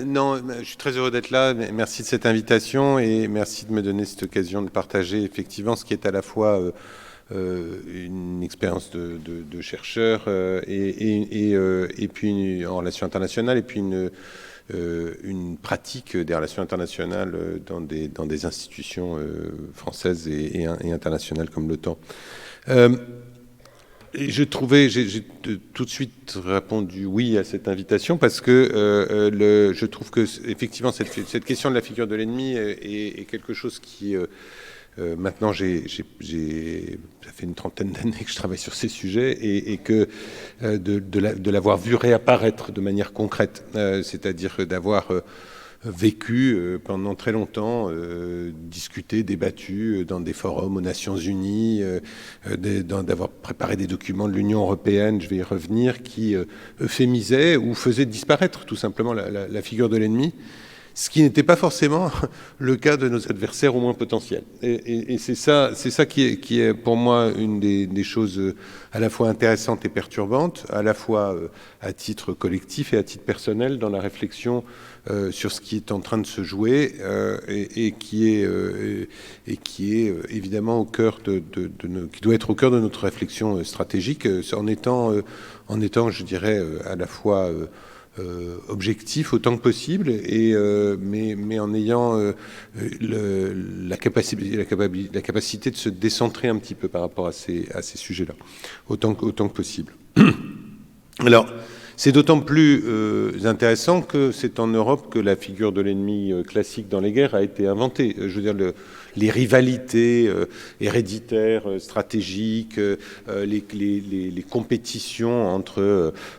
Non, je suis très heureux d'être là. Merci de cette invitation et merci de me donner cette occasion de partager effectivement ce qui est à la fois une expérience de chercheur et puis en relations internationales et puis une pratique des relations internationales dans des institutions françaises et internationales comme l'OTAN. J'ai tout de suite répondu oui à cette invitation parce que je trouve que effectivement cette question de la figure de l'ennemi est quelque chose qui maintenant ça fait une trentaine d'années que je travaille sur ces sujets et que de l'avoir vu réapparaître de manière concrète, c'est-à-dire d'avoir vécu pendant très longtemps, discuté, débattu dans des forums aux Nations Unies, d'avoir préparé des documents de l'Union européenne, je vais y revenir, qui euphémisaient ou faisaient disparaître tout simplement la figure de l'ennemi, ce qui n'était pas forcément le cas de nos adversaires au moins potentiels. Et c'est ça qui est pour moi une des choses à la fois intéressantes et perturbantes, à la fois à titre collectif et à titre personnel dans la réflexion sur ce qui est en train de se jouer et qui est évidemment au cœur qui doit être au cœur de notre réflexion stratégique en étant, je dirais, à la fois objectif autant que possible, mais en ayant la capacité de se décentrer un petit peu par rapport à ces sujets-là, autant que possible. Alors, c'est d'autant plus intéressant que c'est en Europe que la figure de l'ennemi classique dans les guerres a été inventée. Je veux dire, les rivalités héréditaires, stratégiques, les compétitions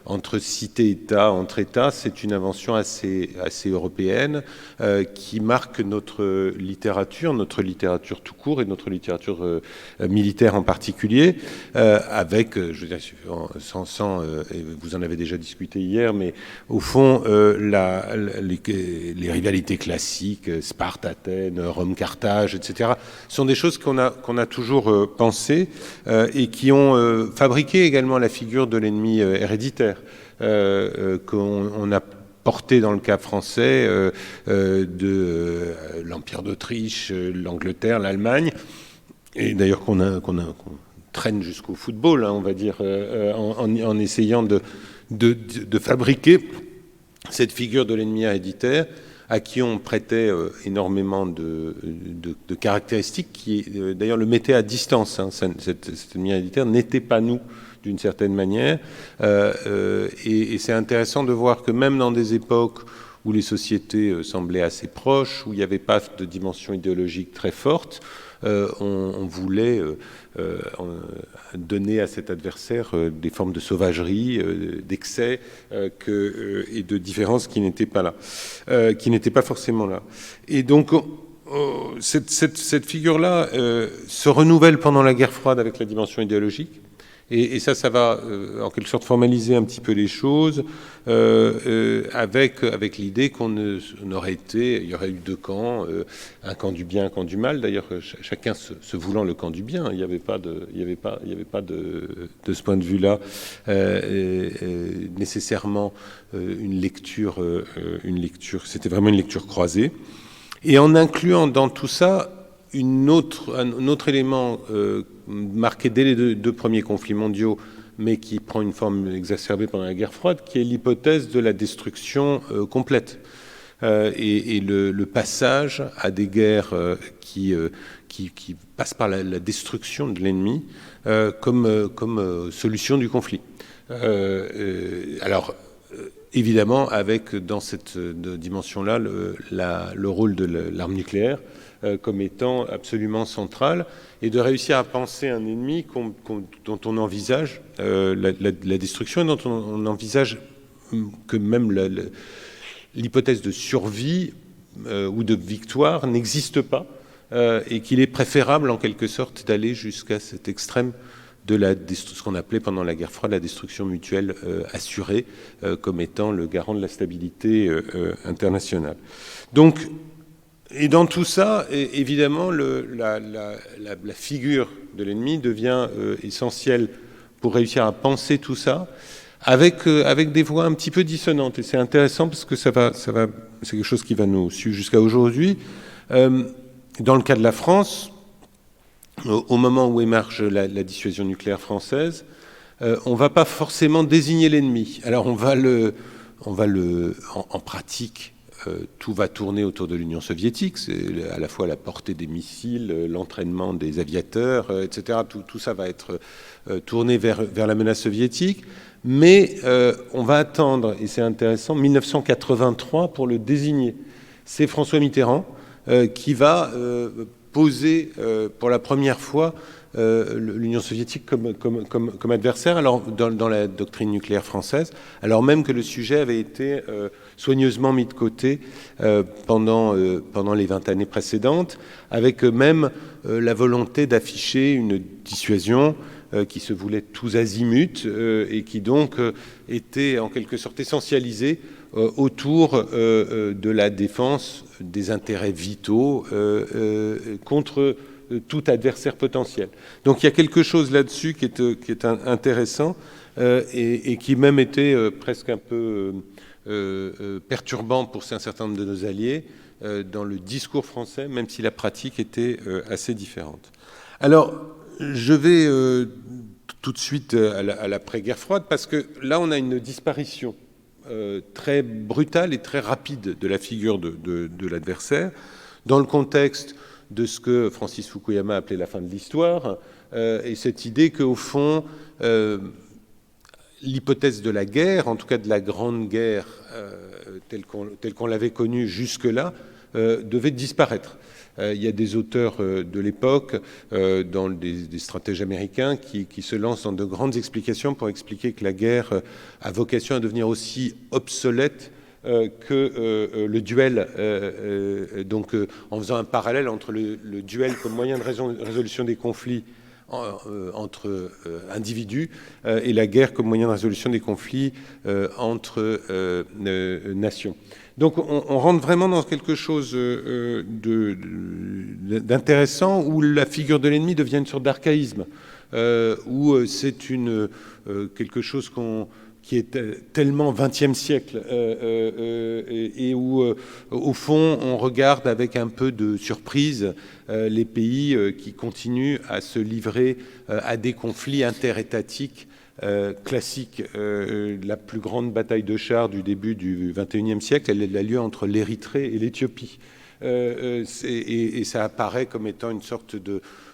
entre cités-États, entre États, c'est une invention assez européenne qui marque notre littérature tout court et notre littérature militaire en particulier, avec, je veux dire, vous en avez déjà discuté hier, mais au fond, les rivalités classiques, Sparte, Athènes, Rome, Carthage, etc., sont des choses qu'on a toujours pensées et qui ont fabriqué également la figure de l'ennemi héréditaire qu'on a porté dans le cas français de l'Empire d'Autriche, l'Angleterre, l'Allemagne, et d'ailleurs qu'on traîne jusqu'au football, hein, on va dire, en essayant de fabriquer cette figure de l'ennemi héréditaire à qui on prêtait énormément de caractéristiques qui, d'ailleurs, le mettaient à distance. Hein. Cet ennemi héréditaire n'était pas nous, d'une certaine manière. Et c'est intéressant de voir que même dans des époques où les sociétés semblaient assez proches, où il n'y avait pas de dimension idéologique très forte, on voulait donner à cet adversaire des formes de sauvagerie, d'excès et de différence qui n'étaient pas là, qui n'étaient pas forcément là. Et donc, cette figure-là se renouvelle pendant la guerre froide avec la dimension idéologique. Et ça va en quelque sorte formaliser un petit peu les choses avec l'idée il y aurait eu deux camps, un camp du bien, un camp du mal. D'ailleurs, chacun se voulant le camp du bien. Il n'y avait pas de ce point de vue-là nécessairement une lecture. C'était vraiment une lecture croisée. Et en incluant dans tout ça un autre élément marqué dès les deux premiers conflits mondiaux, mais qui prend une forme exacerbée pendant la guerre froide, qui est l'hypothèse de la destruction complète. Et le passage à des guerres qui passent par la destruction de l'ennemi comme solution du conflit. Alors, évidemment, avec dans cette dimension-là le rôle de l'arme nucléaire comme étant absolument central, et de réussir à penser un ennemi dont on envisage la destruction et dont on envisage que même l'hypothèse de survie ou de victoire n'existe pas, et qu'il est préférable en quelque sorte d'aller jusqu'à cet extrême de ce qu'on appelait pendant la guerre froide la destruction mutuelle assurée comme étant le garant de la stabilité internationale. Donc, et dans tout ça, évidemment, la figure de l'ennemi devient essentielle pour réussir à penser tout ça, avec des voix un petit peu dissonantes. Et c'est intéressant parce que c'est quelque chose qui va nous suivre jusqu'à aujourd'hui. Dans le cas de la France, au moment où émerge la dissuasion nucléaire française, on ne va pas forcément désigner l'ennemi. Alors en pratique, tout va tourner autour de l'Union soviétique. C'est à la fois la portée des missiles, l'entraînement des aviateurs, etc. Tout ça va être tourné vers la menace soviétique. Mais on va attendre, et c'est intéressant, 1983 pour le désigner. C'est François Mitterrand qui va poser pour la première fois l'Union soviétique comme adversaire, alors dans la doctrine nucléaire française, alors même que le sujet avait été soigneusement mis de côté pendant les 20 années précédentes, avec même la volonté d'afficher une dissuasion qui se voulait tous azimuts et qui donc était en quelque sorte essentialisée autour de la défense des intérêts vitaux contre tout adversaire potentiel. Donc il y a quelque chose là-dessus qui est intéressant et qui même était presque un peu perturbant pour un certain nombre de nos alliés dans le discours français, même si la pratique était assez différente. Alors, je vais tout de suite à l'après-guerre froide, parce que là, on a une disparition très brutale et très rapide de la figure de l'adversaire, dans le contexte de ce que Francis Fukuyama appelait la fin de l'histoire, et cette idée qu'au fond, l'hypothèse de la guerre, en tout cas de la Grande Guerre telle qu'on l'avait connue jusque-là, devait disparaître. Il y a des auteurs de l'époque, des stratèges américains, qui se lancent dans de grandes explications pour expliquer que la guerre a vocation à devenir aussi obsolète que le duel, donc en faisant un parallèle entre le duel comme moyen de résolution des conflits entre individus et la guerre comme moyen de résolution des conflits entre nations. Donc on rentre vraiment dans quelque chose d'intéressant où la figure de l'ennemi devient une sorte d'archaïsme, où c'est quelque chose qui est tellement 20e siècle et où, au fond, on regarde avec un peu de surprise les pays qui continuent à se livrer à des conflits interétatiques classiques. La plus grande bataille de chars du début du XXIe siècle, elle a lieu entre l'Érythrée et l'Éthiopie. Et ça apparaît comme étant une sorte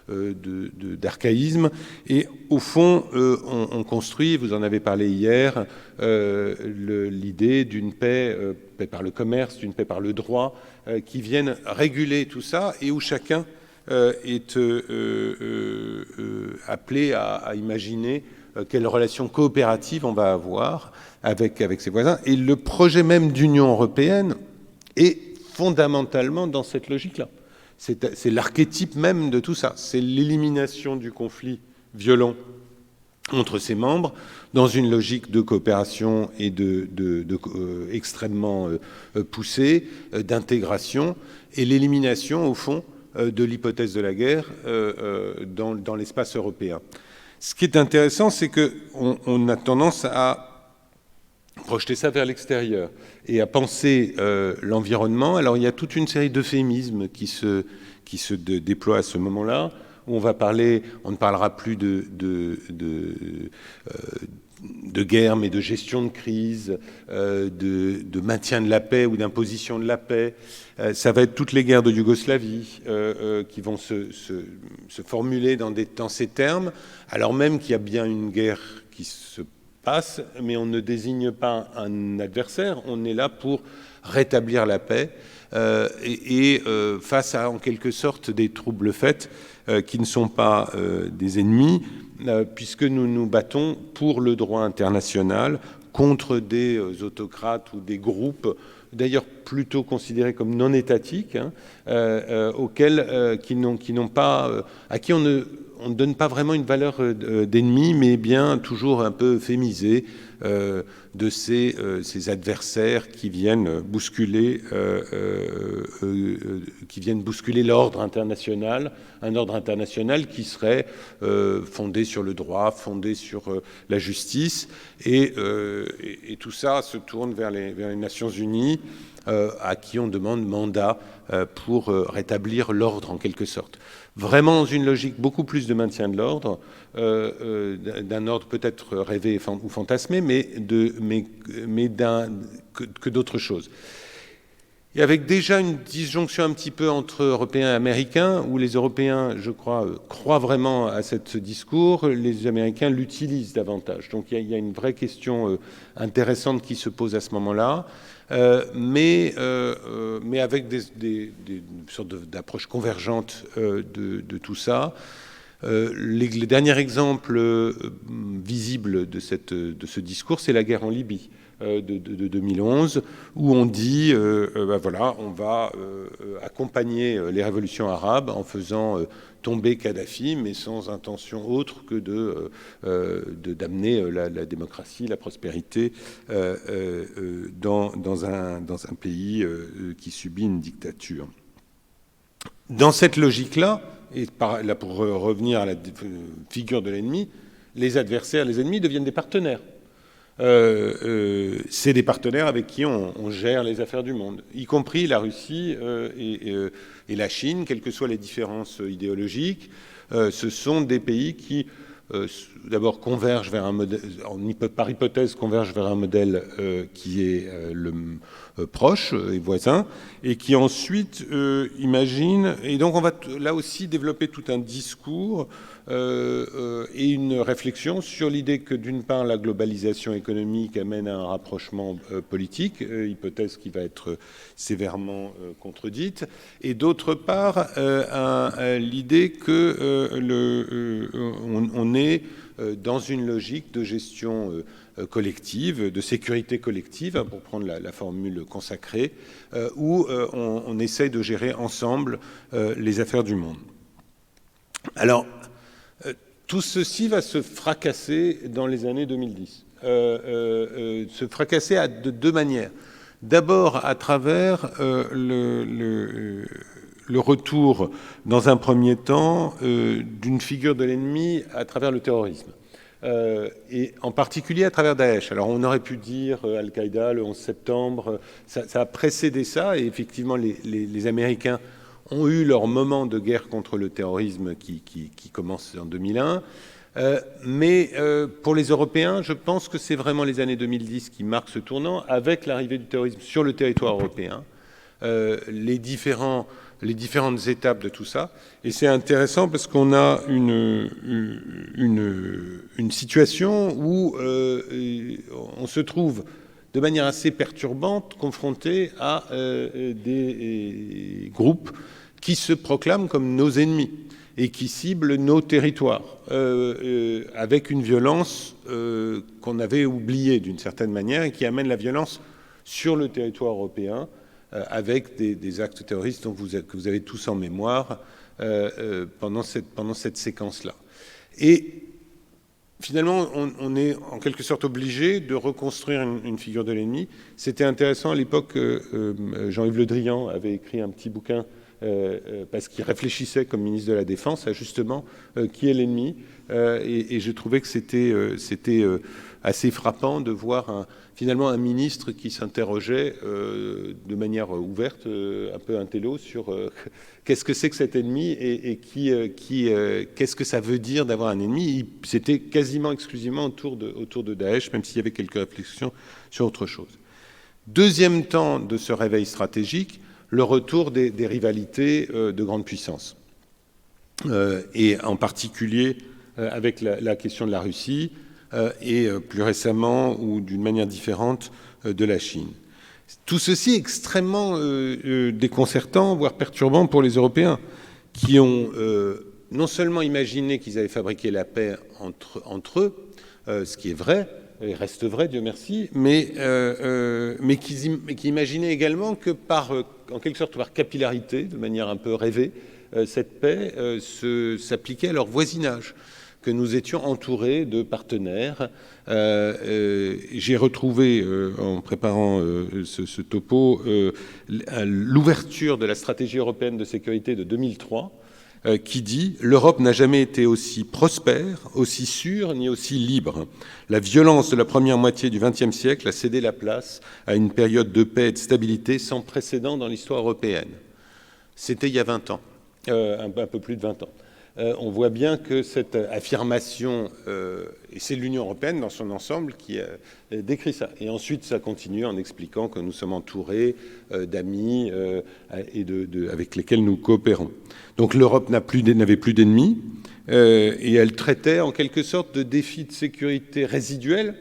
d'archaïsme. Et au fond, on construit, vous en avez parlé hier, l'idée d'une paix par le commerce, d'une paix par le droit, qui viennent réguler tout ça et où chacun est appelé à imaginer quelle relation coopérative on va avoir avec ses voisins. Et le projet même d'Union européenne est fondamentalement dans cette logique-là. C'est l'archétype même de tout ça. C'est l'élimination du conflit violent entre ses membres dans une logique de coopération et extrêmement poussée, d'intégration, et l'élimination, au fond, de l'hypothèse de la guerre dans l'espace européen. Ce qui est intéressant, c'est qu'on a tendance à projeter ça vers l'extérieur et à penser l'environnement. Alors il y a toute une série d'euphémismes qui se déploient à ce moment-là, où on ne parlera plus de guerre, mais de gestion de crise, de maintien de la paix ou d'imposition de la paix. Ça va être toutes les guerres de Yougoslavie qui vont se formuler dans ces termes, alors même qu'il y a bien une guerre qui se passe, mais on ne désigne pas un adversaire, on est là pour rétablir la paix face à, en quelque sorte, des troubles faits qui ne sont pas des ennemis, puisque nous nous battons pour le droit international contre des autocrates ou des groupes, d'ailleurs plutôt considérés comme non étatiques, à qui on ne donne pas vraiment une valeur d'ennemi, mais bien toujours un peu euphémisée, de ces adversaires qui viennent bousculer l'ordre international, un ordre international qui serait fondé sur le droit, fondé sur la justice, et tout ça se tourne vers les Nations Unies, à qui on demande mandat pour rétablir l'ordre en quelque sorte. Vraiment dans une logique beaucoup plus de maintien de l'ordre, d'un ordre peut-être rêvé ou fantasmé, que d'autres choses. Et avec déjà une disjonction un petit peu entre Européens et Américains, où les Européens, je crois, croient vraiment à ce discours, les Américains l'utilisent davantage. Donc il y a une vraie question intéressante qui se pose à ce moment-là, mais avec des sortes d'approches convergentes de tout ça. Les derniers exemples visibles de ce discours, c'est la guerre en Libye de 2011, où on dit, voilà, on va accompagner les révolutions arabes en faisant tomber Kadhafi, mais sans intention autre que d'amener la démocratie, la prospérité dans un pays qui subit une dictature. Dans cette logique-là, et là pour revenir à la figure de l'ennemi, les adversaires, les ennemis deviennent des partenaires. C'est des partenaires avec qui on gère les affaires du monde, y compris la Russie et la Chine, quelles que soient les différences idéologiques. Ce sont des pays qui, d'abord, convergent vers un modèle, par hypothèse, convergent vers un modèle qui est proche et voisin, et qui ensuite imaginent. Et donc, on va là aussi développer tout un discours et une réflexion sur l'idée que, d'une part, la globalisation économique amène à un rapprochement politique, hypothèse qui va être sévèrement contredite, et d'autre part, l'idée que on est dans une logique de gestion collective, de sécurité collective, pour prendre la formule consacrée, où on essaie de gérer ensemble les affaires du monde. Alors, tout ceci va se fracasser dans les années 2010. Se fracasser de deux manières. D'abord, à travers le retour, dans un premier temps, d'une figure de l'ennemi à travers le terrorisme. Et en particulier à travers Daesh. Alors on aurait pu dire Al-Qaïda le 11 septembre, ça a précédé ça, et effectivement les Américains ont eu leur moment de guerre contre le terrorisme qui commence en 2001. Mais pour les Européens, je pense que c'est vraiment les années 2010 qui marquent ce tournant, avec l'arrivée du terrorisme sur le territoire européen, les différentes étapes de tout ça. Et c'est intéressant parce qu'on a une situation où on se trouve de manière assez perturbante confronté à des groupes qui se proclament comme nos ennemis et qui ciblent nos territoires avec une violence qu'on avait oubliée d'une certaine manière et qui amène la violence sur le territoire européen avec des actes terroristes que vous avez tous en mémoire pendant cette séquence-là. Et finalement, on est en quelque sorte obligé de reconstruire une figure de l'ennemi. C'était intéressant à l'époque, Jean-Yves Le Drian avait écrit un petit bouquin parce qu'il réfléchissait comme ministre de la Défense à justement qui est l'ennemi. Et je trouvais que c'était assez frappant de voir finalement un ministre qui s'interrogeait de manière ouverte, un peu intello, sur qu'est-ce que c'est que cet ennemi et qu'est-ce que ça veut dire d'avoir un ennemi. C'était quasiment exclusivement autour de Daesh, même s'il y avait quelques réflexions sur autre chose. Deuxième temps de ce réveil stratégique, le retour des rivalités de grandes puissances. Et en particulier avec la question de la Russie et plus récemment ou d'une manière différente de la Chine. Tout ceci est extrêmement déconcertant, voire perturbant pour les Européens qui ont non seulement imaginé qu'ils avaient fabriqué la paix entre eux, ce qui est vrai, et reste vrai, Dieu merci, mais qui imaginaient également que en quelque sorte par capillarité, de manière un peu rêvée, cette paix s'appliquait à leur voisinage. que nous étions entourés de partenaires. J'ai retrouvé, en préparant ce topo, l'ouverture de la stratégie européenne de sécurité de 2003, qui dit « L'Europe n'a jamais été aussi prospère, aussi sûre, ni aussi libre. La violence de la première moitié du XXe siècle a cédé la place à une période de paix et de stabilité sans précédent dans l'histoire européenne. » C'était il y a 20 ans, un peu plus de 20 ans. On voit bien que cette affirmation, et c'est l'Union européenne dans son ensemble qui décrit ça. Et ensuite, ça continue en expliquant que nous sommes entourés d'amis avec lesquels nous coopérons. Donc l'Europe n'avait plus d'ennemis, et elle traitait en quelque sorte de défis de sécurité résiduels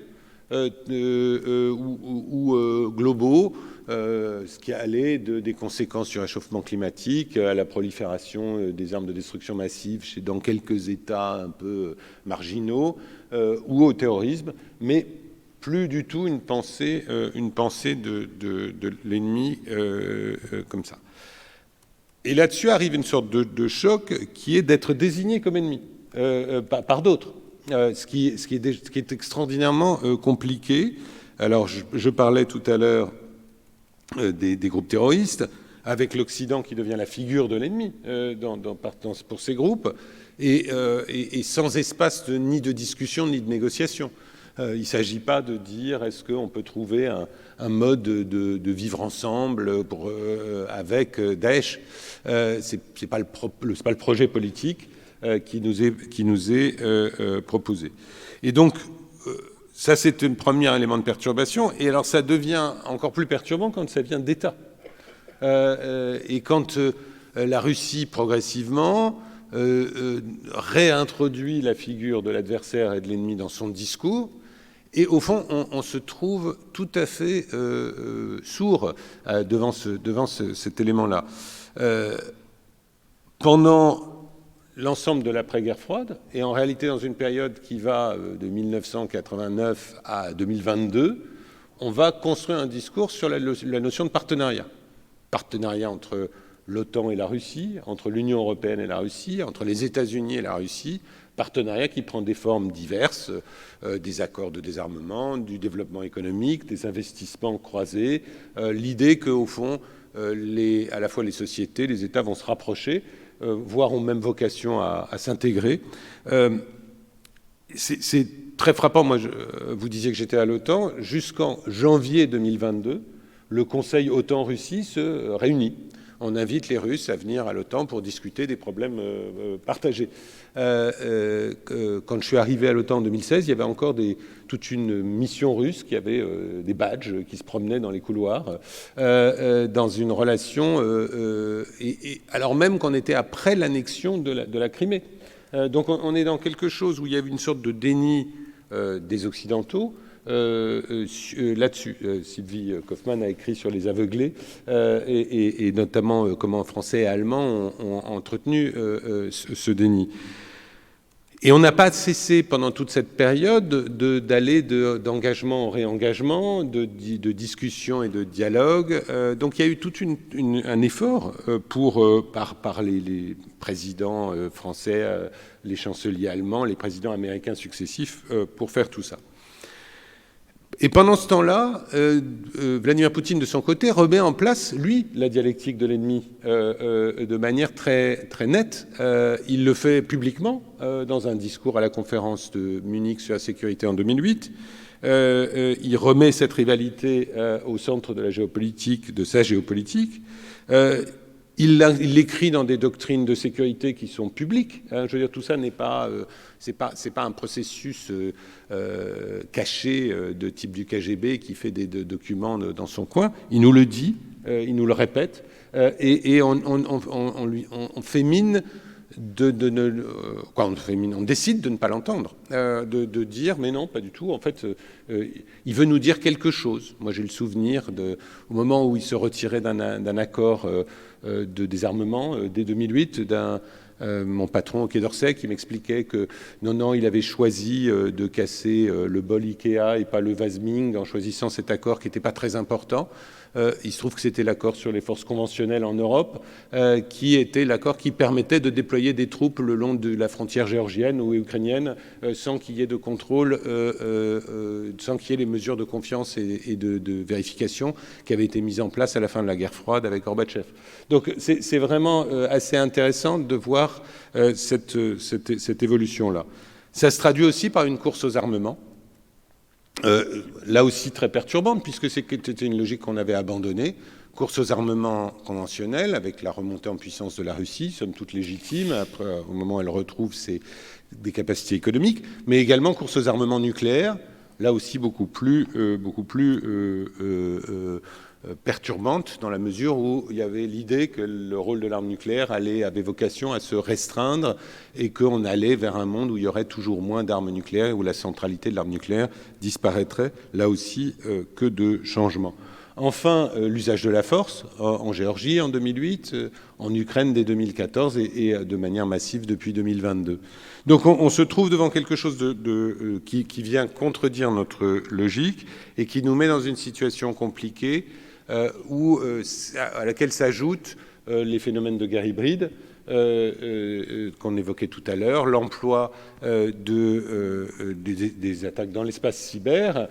ou globaux, ce qui allait des conséquences du réchauffement climatique à la prolifération des armes de destruction massive dans quelques États un peu marginaux, ou au terrorisme, mais plus du tout une pensée de l'ennemi comme ça. Et là-dessus arrive une sorte de choc qui est d'être désigné comme ennemi par d'autres, ce qui est extraordinairement compliqué. Alors, je parlais tout à l'heure des groupes terroristes, avec l'Occident qui devient la figure de l'ennemi pour ces groupes, et sans espace ni de discussion ni de négociation. Il ne s'agit pas de dire est-ce qu'on peut trouver un mode de vivre ensemble avec Daesh. C'est pas le projet politique qui nous est proposé. Et donc, ça, c'est un premier élément de perturbation. Et alors, ça devient encore plus perturbant quand ça vient d'États. Et quand la Russie, progressivement, réintroduit la figure de l'adversaire et de l'ennemi dans son discours, et au fond, on se trouve tout à fait sourd devant cet élément-là. Pendant l'ensemble de l'après-guerre froide, et en réalité dans une période qui va de 1989 à 2022, on va construire un discours sur la notion de partenariat. Partenariat entre l'OTAN et la Russie, entre l'Union européenne et la Russie, entre les États-Unis et la Russie, partenariat qui prend des formes diverses, des accords de désarmement, du développement économique, des investissements croisés, l'idée qu'au fond, à la fois les sociétés, les États vont se rapprocher, voire ont même vocation à s'intégrer. C'est très frappant. Moi, vous disiez que j'étais à l'OTAN. Jusqu'en janvier 2022, le Conseil OTAN-Russie se réunit. On invite les Russes à venir à l'OTAN pour discuter des problèmes partagés. Quand je suis arrivé à l'OTAN en 2016, il y avait encore toute une mission russe qui avait des badges qui se promenaient dans les couloirs dans une relation, alors même qu'on était après l'annexion de la Crimée. Donc on est dans quelque chose où il y avait une sorte de déni des Occidentaux. Là-dessus, Sylvie Kaufmann a écrit sur les aveuglés et notamment comment Français et Allemands ont entretenu ce déni. Et on n'a pas cessé pendant toute cette période d'aller d'engagement en réengagement, de discussion et de dialogue. Donc il y a eu tout un effort par les présidents français, les chanceliers allemands, les présidents américains successifs pour faire tout ça. Et pendant ce temps-là, Vladimir Poutine, de son côté, remet en place, lui, la dialectique de l'ennemi de manière très, très nette. Il le fait publiquement dans un discours à la conférence de Munich sur la sécurité en 2008. Il remet cette rivalité au centre de la géopolitique, de sa géopolitique. Il l'écrit dans des doctrines de sécurité qui sont publiques. Je veux dire, tout ça n'est pas, c'est pas un processus caché de type du KGB qui fait des documents dans son coin. Il nous le dit, il nous le répète, et on fait mine on décide de ne pas l'entendre, de dire mais non, pas du tout. En fait, il veut nous dire quelque chose. Moi, j'ai le souvenir au moment où il se retirait d'un accord de désarmement dès 2008, mon patron au Quai d'Orsay qui m'expliquait que non, il avait choisi de casser le bol Ikea et pas le vase Ming en choisissant cet accord qui n'était pas très important. Il se trouve que c'était l'accord sur les forces conventionnelles en Europe, qui était l'accord qui permettait de déployer des troupes le long de la frontière géorgienne ou ukrainienne, sans qu'il y ait de contrôle, sans qu'il y ait les mesures de confiance et de vérification qui avaient été mises en place à la fin de la guerre froide avec Gorbatchev. Donc c'est vraiment assez intéressant de voir cette évolution-là. Ça se traduit aussi par une course aux armements. Là aussi très perturbante, puisque c'était une logique qu'on avait abandonnée. Course aux armements conventionnels, avec la remontée en puissance de la Russie, somme toute légitime, après, au moment où elle retrouve des capacités économiques, mais également course aux armements nucléaires, là aussi beaucoup plus perturbante, dans la mesure où il y avait l'idée que le rôle de l'arme nucléaire avait vocation à se restreindre et qu'on allait vers un monde où il y aurait toujours moins d'armes nucléaires, où la centralité de l'arme nucléaire disparaîtrait, là aussi que de changements. Enfin, l'usage de la force en Géorgie en 2008, en Ukraine dès 2014 et de manière massive depuis 2022. Donc on se trouve devant quelque chose qui vient contredire notre logique et qui nous met dans une situation compliquée à laquelle s'ajoutent les phénomènes de guerre hybride qu'on évoquait tout à l'heure, l'emploi des attaques dans l'espace cyber,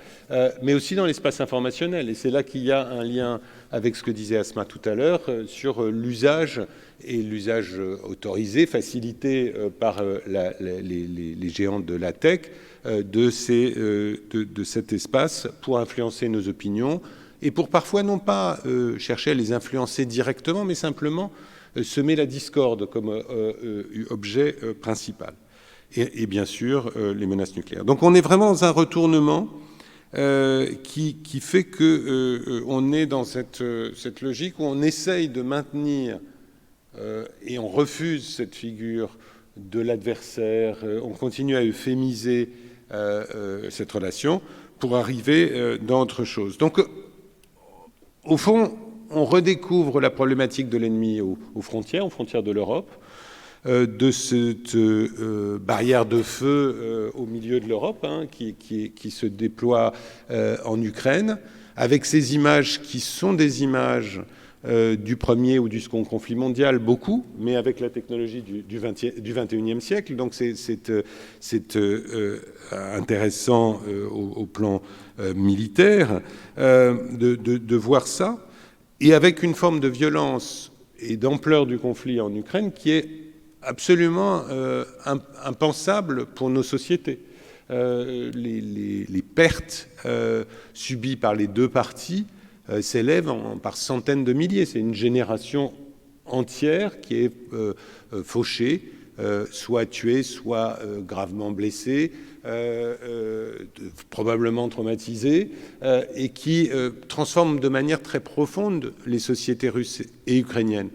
mais aussi dans l'espace informationnel. Et c'est là qu'il y a un lien avec ce que disait Asma tout à l'heure sur l'usage et l'usage autorisé, facilité par les géants de la tech de cet espace pour influencer nos opinions et pour parfois non pas chercher à les influencer directement, mais simplement semer la discorde comme objet principal. Et bien sûr, les menaces nucléaires. Donc on est vraiment dans un retournement qui fait qu'on est dans cette logique où on essaye de maintenir et on refuse cette figure de l'adversaire, on continue à euphémiser cette relation pour arriver dans autre chose. Donc, au fond, on redécouvre la problématique de l'ennemi aux frontières de l'Europe, de cette barrière de feu au milieu de l'Europe qui se déploie en Ukraine, avec ces images qui sont des images du premier ou du second conflit mondial, beaucoup, mais avec la technologie du 21e siècle. Donc c'est intéressant au plan militaire de voir ça, et avec une forme de violence et d'ampleur du conflit en Ukraine qui est absolument impensable pour nos sociétés. Les pertes subies par les deux parties s'élèvent par centaines de milliers. C'est une génération entière qui est fauchée, soit tuée, soit gravement blessée, probablement traumatisée, et qui transforme de manière très profonde les sociétés russes et ukrainiennes.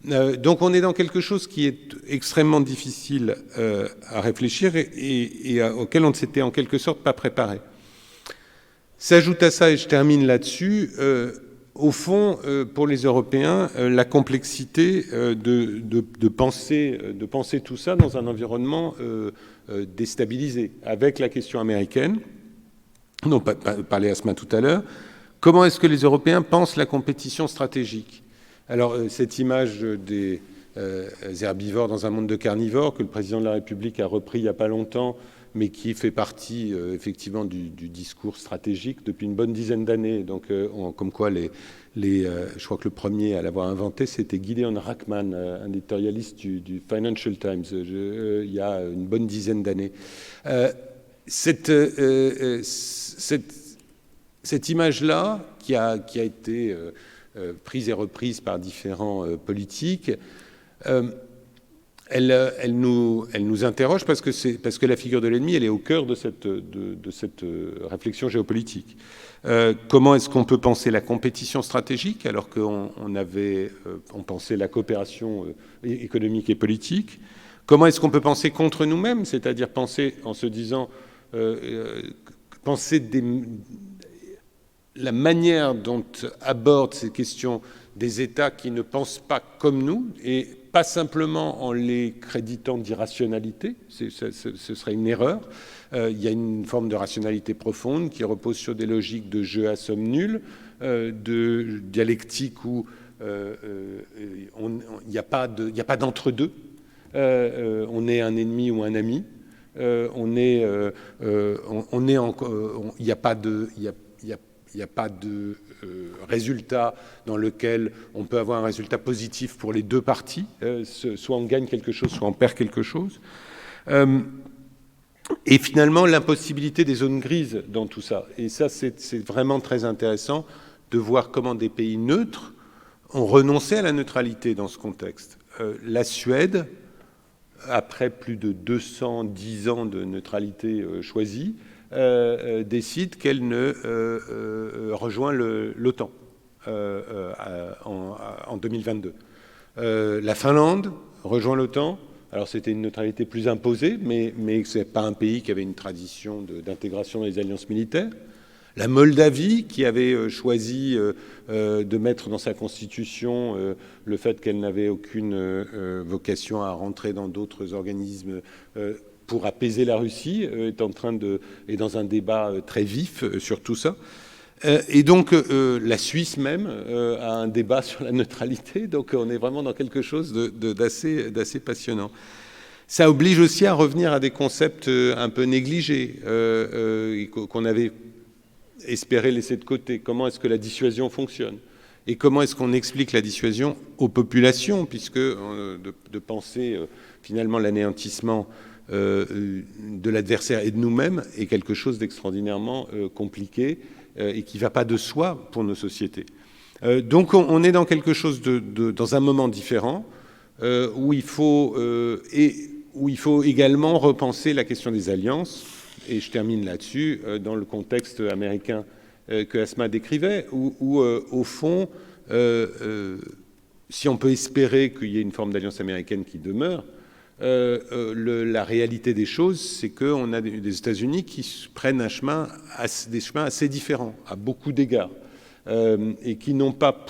Donc on est dans quelque chose qui est extrêmement difficile à réfléchir et auquel on ne s'était en quelque sorte pas préparé. S'ajoute à ça, et je termine là-dessus, au fond, pour les Européens, la complexité de penser tout ça dans un environnement déstabilisé, avec la question américaine, dont parlait Asma tout à l'heure. Comment est-ce que les Européens pensent la compétition stratégique ? Alors, cette image des herbivores dans un monde de carnivores que le président de la République a repris il n'y a pas longtemps, mais qui fait partie effectivement du discours stratégique depuis une bonne dizaine d'années. Donc, comme quoi, je crois que le premier à l'avoir inventé, c'était Gideon Rachman, un éditorialiste du Financial Times, il y a une bonne dizaine d'années. Cette image-là, qui a été prise et reprise par différents politiques, elle nous interroge parce que la figure de l'ennemi, elle est au cœur de cette réflexion géopolitique. Comment est-ce qu'on peut penser la compétition stratégique alors qu'on pensait la coopération économique et politique? Comment est-ce qu'on peut penser contre nous-mêmes, c'est-à-dire penser en se disant, la manière dont abordent ces questions des États qui ne pensent pas comme nous, et pas simplement en les créditant d'irrationalité, ce serait une erreur. Il y a une forme de rationalité profonde qui repose sur des logiques de jeu à somme nulle, de dialectique où il n'y a pas d'entre-deux. On est un ennemi ou un ami. Il n'y a pas de résultat dans lequel on peut avoir un résultat positif pour les deux parties. Soit on gagne quelque chose, soit on perd quelque chose. Et finalement, l'impossibilité des zones grises dans tout ça. Et ça, c'est vraiment très intéressant de voir comment des pays neutres ont renoncé à la neutralité dans ce contexte. La Suède, après plus de 210 ans de neutralité choisie, décide qu'elle ne rejoint l'OTAN en 2022. La Finlande rejoint l'OTAN. Alors c'était une neutralité plus imposée, mais ce n'est pas un pays qui avait une tradition d'intégration dans les alliances militaires. La Moldavie, qui avait choisi de mettre dans sa constitution le fait qu'elle n'avait aucune vocation à rentrer dans d'autres organismes pour apaiser la Russie, est dans un débat très vif sur tout ça. Et donc la Suisse même a un débat sur la neutralité, donc on est vraiment dans quelque chose d'assez passionnant. Ça oblige aussi à revenir à des concepts un peu négligés, qu'on avait espéré laisser de côté. Comment est-ce que la dissuasion fonctionne? Et comment est-ce qu'on explique la dissuasion aux populations, puisque de penser finalement l'anéantissement de l'adversaire et de nous-mêmes est quelque chose d'extraordinairement compliqué et qui ne va pas de soi pour nos sociétés. Donc on est dans quelque chose dans un moment différent où il faut également repenser la question des alliances. Et je termine là-dessus, dans le contexte américain que Asma décrivait, où au fond, si on peut espérer qu'il y ait une forme d'alliance américaine qui demeure, la réalité des choses, c'est qu'on a des États-Unis qui prennent des chemins assez différents, à beaucoup d'égards, et qui n'ont pas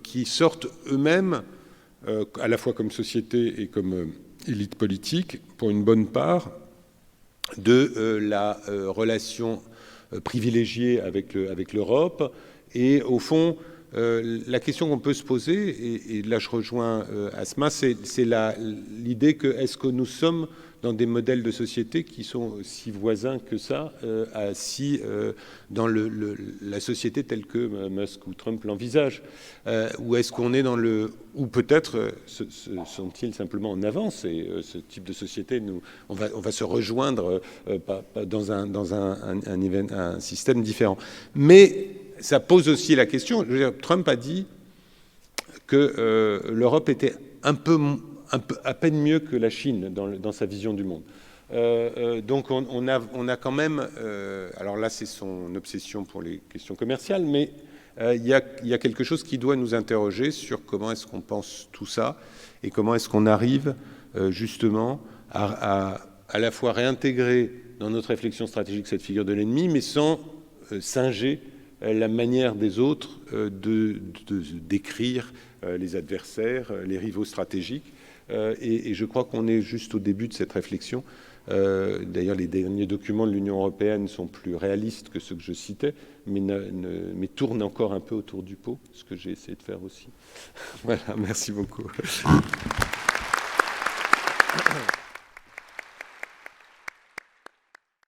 qui sortent eux-mêmes, à la fois comme société et comme élite politique, pour une bonne part, de la relation privilégiée avec l'Europe. Et au fond, la question qu'on peut se poser, et là je rejoins Asma, c'est l'idée que est-ce que nous sommes dans des modèles de société qui sont si voisins que ça, dans la société telle que Musk ou Trump l'envisagent, ou est-ce qu'on est ou peut-être sont-ils simplement en avance, et ce type de société, on va se rejoindre dans un système différent. Mais ça pose aussi la question, je veux dire, Trump a dit que l'Europe était à peine mieux que la Chine dans sa vision du monde. Donc on a quand même, alors là c'est son obsession pour les questions commerciales, mais il y a quelque chose qui doit nous interroger sur comment est-ce qu'on pense tout ça et comment est-ce qu'on arrive justement à la fois réintégrer dans notre réflexion stratégique cette figure de l'ennemi, mais sans singer la manière des autres de décrire les adversaires, les rivaux stratégiques. Et je crois qu'on est juste au début de cette réflexion. D'ailleurs, les derniers documents de l'Union européenne sont plus réalistes que ceux que je citais, mais tournent encore un peu autour du pot, ce que j'ai essayé de faire aussi. Voilà, merci beaucoup.